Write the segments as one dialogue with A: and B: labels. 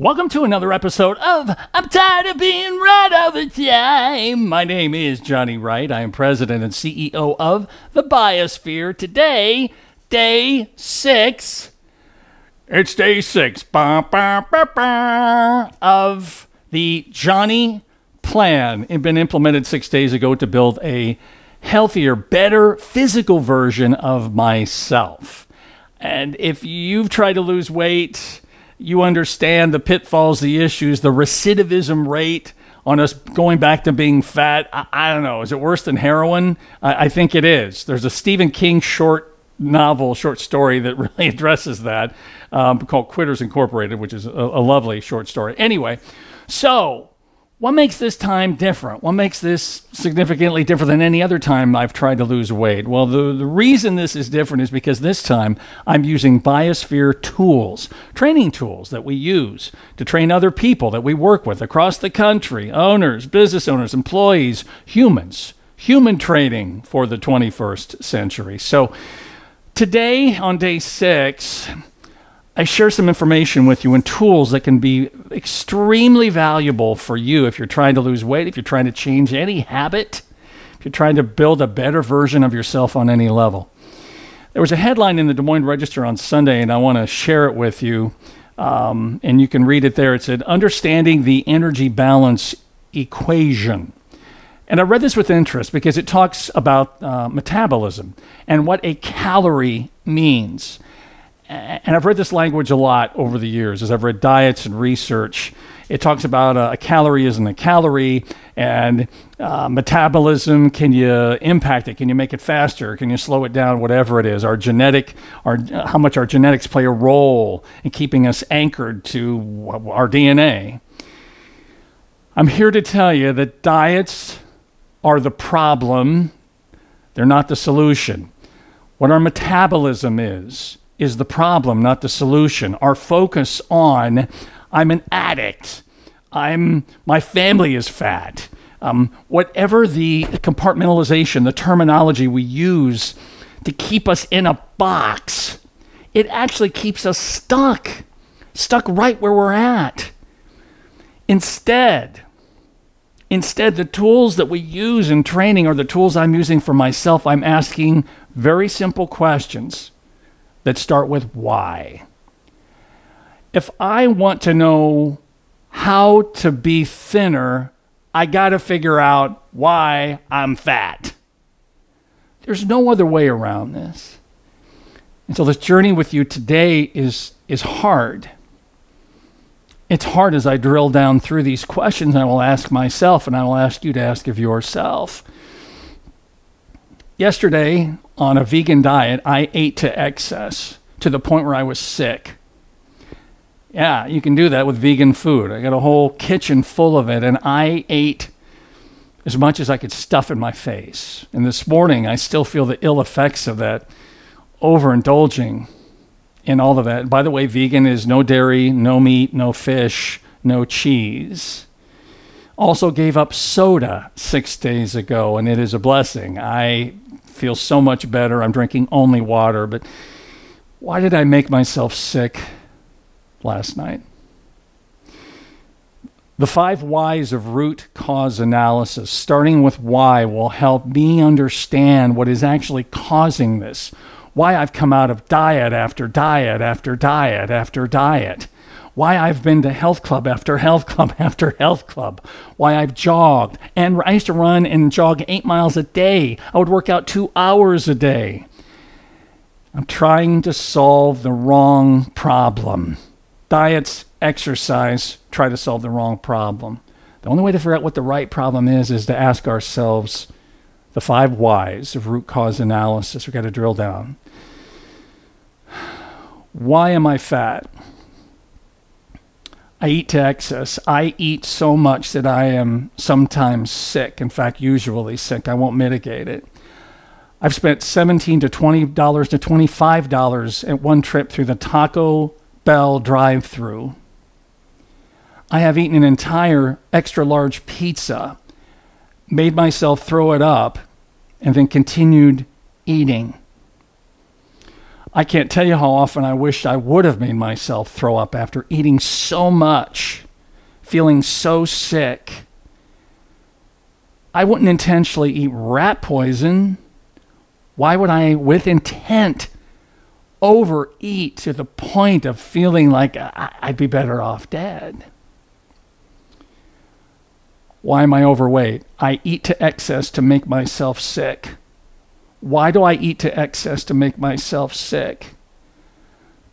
A: Welcome to another episode of I'm Tired of Being Right All the Time. My name is Johnny Wright. I am president and CEO of the Biosphere. Today, day 6. It's day 6 of the Johnny Plan. It's been implemented 6 days ago to build a healthier, better physical version of myself. And if you've tried to lose weight, you understand the pitfalls, the issues, the recidivism rate on us going back to being fat. I don't know. Is it worse than heroin? I think it is. There's a Stephen King short story that really addresses that called Quitters Incorporated, which is a lovely short story. Anyway, so what makes this time different? What makes this significantly different than any other time I've tried to lose weight? Well, the reason this is different is because this time I'm using Biosphere tools, training tools that we use to train other people that we work with across the country, owners, business owners, employees, humans, human training for the 21st century. So today on day 6, I share some information with you and tools that can be extremely valuable for you if you're trying to lose weight, if you're trying to change any habit, if you're trying to build a better version of yourself on any level. There was a headline in the Des Moines Register on Sunday, and I want to share it with you, and you can read it there. It said, Understanding the Energy Balance Equation. And I read this with interest because it talks about metabolism and what a calorie means. And I've read this language a lot over the years as I've read diets and research. It talks about a calorie isn't a calorie, and metabolism, can you impact it? Can you make it faster? Can you slow it down? Whatever it is. How much our genetics play a role in keeping us anchored to our DNA. I'm here to tell you that diets are the problem. They're not the solution. What our metabolism is the problem, not the solution. Our focus on, I'm an addict, my family is fat, whatever the compartmentalization, the terminology we use to keep us in a box, it actually keeps us stuck right where we're at. Instead, the tools that we use in training are the tools I'm using for myself. I'm asking very simple questions that start with why. If I want to know how to be thinner, I got to figure out why I'm fat. There's no other way around this. And so this journey with you today is hard. It's hard as I drill down through these questions I will ask myself, and I will ask you to ask of yourself. Yesterday, on a vegan diet, I ate to excess to the point where I was sick. Yeah, you can do that with vegan food. I got a whole kitchen full of it, and I ate as much as I could stuff in my face. And this morning, I still feel the ill effects of that, overindulging in all of that. By the way, vegan is no dairy, no meat, no fish, no cheese. Also gave up soda 6 days ago, and it is a blessing. I feel so much better. I'm drinking only water. But why did I make myself sick last night? The 5 whys of root cause analysis, starting with why, will help me understand what is actually causing this. Why I've come out of diet after diet after diet after diet. Why I've been to health club after health club after health club. Why I've jogged. And I used to run and jog 8 miles a day. I would work out 2 hours a day. I'm trying to solve the wrong problem. Diets, exercise, try to solve the wrong problem. The only way to figure out what the right problem is to ask ourselves the 5 whys of root cause analysis. We've got to drill down. Why am I fat? I eat to excess. I eat so much that I am sometimes sick. In fact, usually sick. I won't mitigate it. I've spent $17 to $20 to $25 at one trip through the Taco Bell drive-thru. I have eaten an entire extra large pizza, made myself throw it up, and then continued eating. I can't tell you how often I wished I would have made myself throw up after eating so much, feeling so sick. I wouldn't intentionally eat rat poison. Why would I, with intent, overeat to the point of feeling like I'd be better off dead? Why am I overweight? I eat to excess to make myself sick. Why do I eat to excess to make myself sick?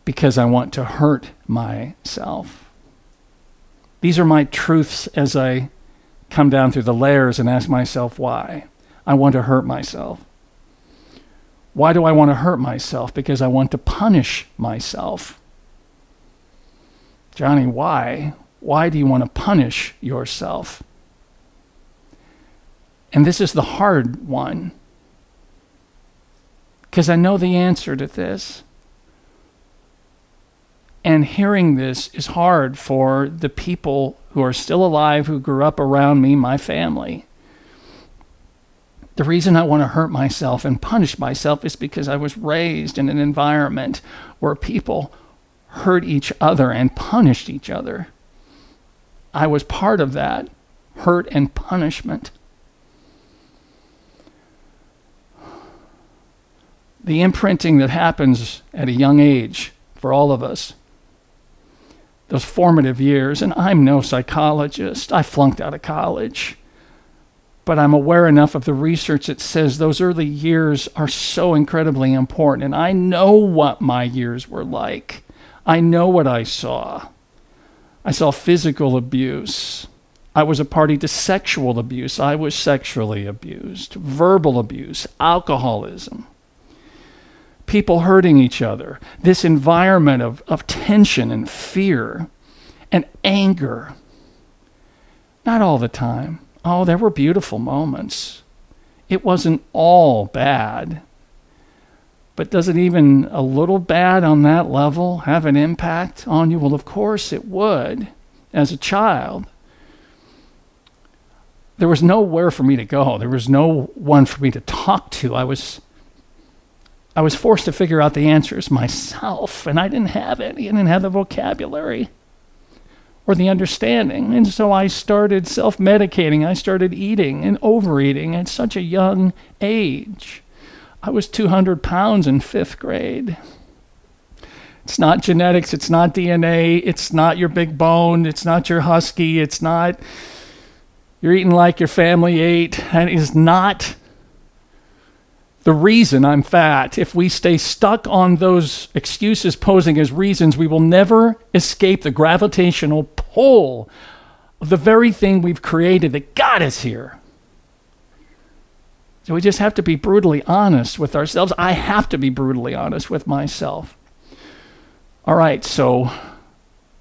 A: Because I want to hurt myself. These are my truths as I come down through the layers and ask myself why. I want to hurt myself. Why do I want to hurt myself? Because I want to punish myself. Johnny, why? Why do you want to punish yourself? And this is the hard one, because I know the answer to this. And hearing this is hard for the people who are still alive, who grew up around me, my family. The reason I want to hurt myself and punish myself is because I was raised in an environment where people hurt each other and punished each other. I was part of that hurt and punishment. The imprinting that happens at a young age for all of us, those formative years, and I'm no psychologist, I flunked out of college, but I'm aware enough of the research that says those early years are so incredibly important, and I know what my years were like. I know what I saw. I saw physical abuse. I was a party to sexual abuse. I was sexually abused. Verbal abuse, alcoholism. People hurting each other, this environment of tension and fear and anger. Not all the time. Oh, there were beautiful moments. It wasn't all bad. But does it even a little bad on that level have an impact on you? Well, of course it would, as a child. There was nowhere for me to go. There was no one for me to talk to. I was forced to figure out the answers myself, and I didn't have any. I didn't have the vocabulary or the understanding. And so I started self-medicating. I started eating and overeating at such a young age. I was 200 pounds in 5th grade. It's not genetics. It's not DNA. It's not your big bone. It's not your husky. It's not you're eating like your family ate. And it is not the reason I'm fat. If we stay stuck on those excuses posing as reasons, we will never escape the gravitational pull of the very thing we've created that got us here. So we just have to be brutally honest with ourselves. I have to be brutally honest with myself. All right, so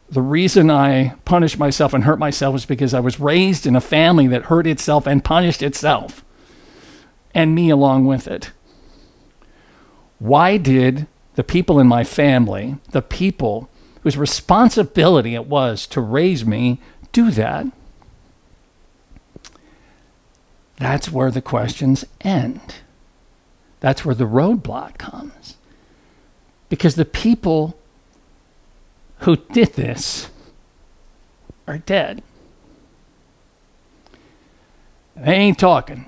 A: the reason I punish myself and hurt myself is because I was raised in a family that hurt itself and punished itself, and me along with it. Why did the people in my family, the people whose responsibility it was to raise me, do that? That's where the questions end. That's where the roadblock comes. Because the people who did this are dead. They ain't talking.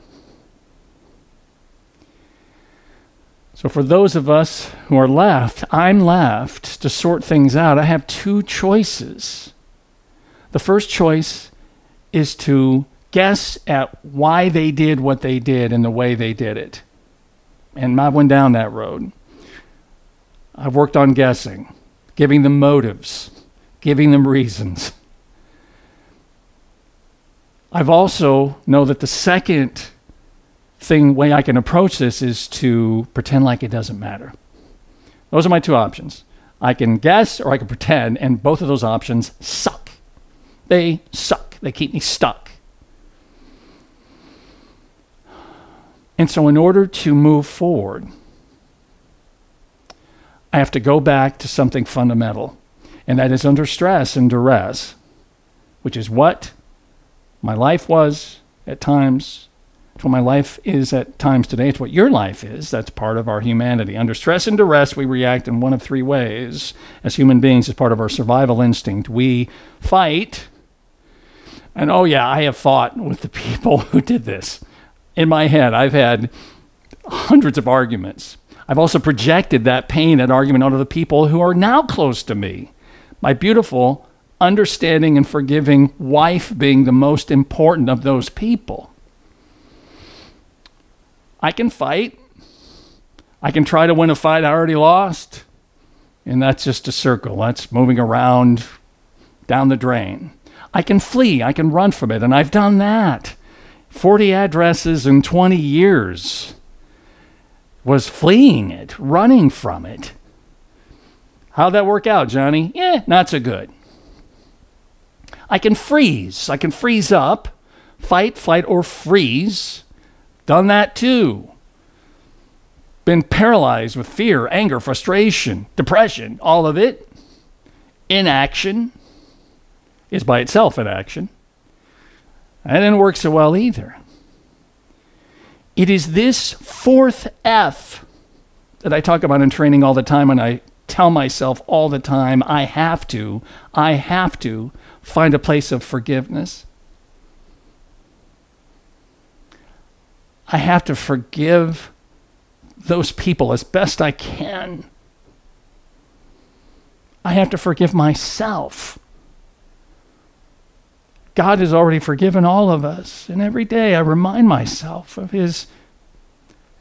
A: So for those of us who are left, I'm left to sort things out. I have two choices. The first choice is to guess at why they did what they did and the way they did it. And I went down that road. I've worked on guessing, giving them motives, giving them reasons. I've also know that the second way I can approach this is to pretend like it doesn't matter. Those are my two options. I can guess or I can pretend, and both of those options suck. They suck. They keep me stuck. And so in order to move forward, I have to go back to something fundamental, and that is under stress and duress, which is what my life was at times, It's what my life is at times today. It's what your life is. That's part of our humanity. Under stress and duress, we react in one of three ways. As human beings, as part of our survival instinct, we fight. And oh yeah, I have fought with the people who did this. In my head, I've had hundreds of arguments. I've also projected that pain, that argument onto the people who are now close to me. My beautiful, understanding, and forgiving wife being the most important of those people. I can fight. I can try to win a fight I already lost. And that's just a circle. That's moving around down the drain. I can flee. I can run from it. And I've done that. 40 addresses in 20 years was fleeing it, running from it. How'd that work out, Johnny? Not so good. I can freeze. I can freeze up. Fight, flight, or freeze. Done that too. Been paralyzed with fear, anger, frustration, depression, all of it. Inaction is by itself inaction. That didn't work so well either. It is this fourth F that I talk about in training all the time, and I tell myself all the time, I have to find a place of forgiveness. I have to forgive those people as best I can. I have to forgive myself. God has already forgiven all of us. And every day I remind myself of his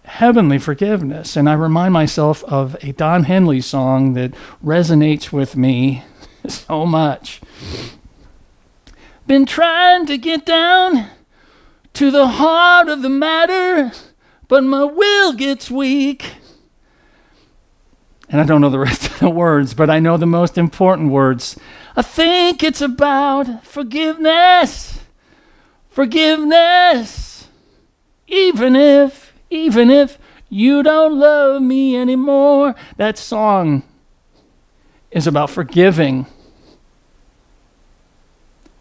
A: heavenly forgiveness. And I remind myself of a Don Henley song that resonates with me so much. Been trying to get down to the heart of the matter, but my will gets weak. And I don't know the rest of the words, but I know the most important words. I think it's about forgiveness. Forgiveness. Even if you don't love me anymore. That song is about forgiving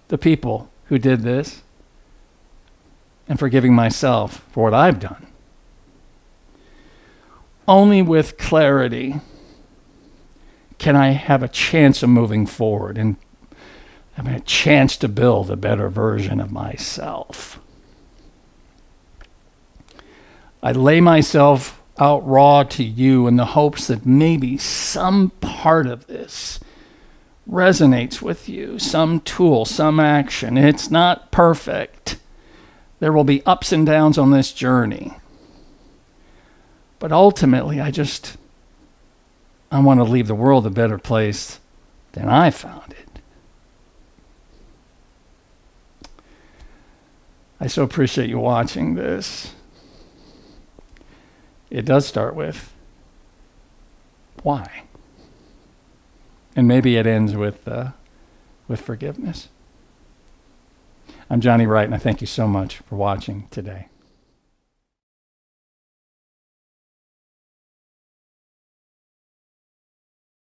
A: the people who did this and forgiving myself for what I've done. Only with clarity can I have a chance of moving forward and having a chance to build a better version of myself. I lay myself out raw to you in the hopes that maybe some part of this resonates with you, some tool, some action. It's not perfect. There will be ups and downs on this journey. But ultimately, I want to leave the world a better place than I found it. I so appreciate you watching this. It does start with why. And maybe it ends with forgiveness. I'm Johnny Wright, and I thank you so much for watching today.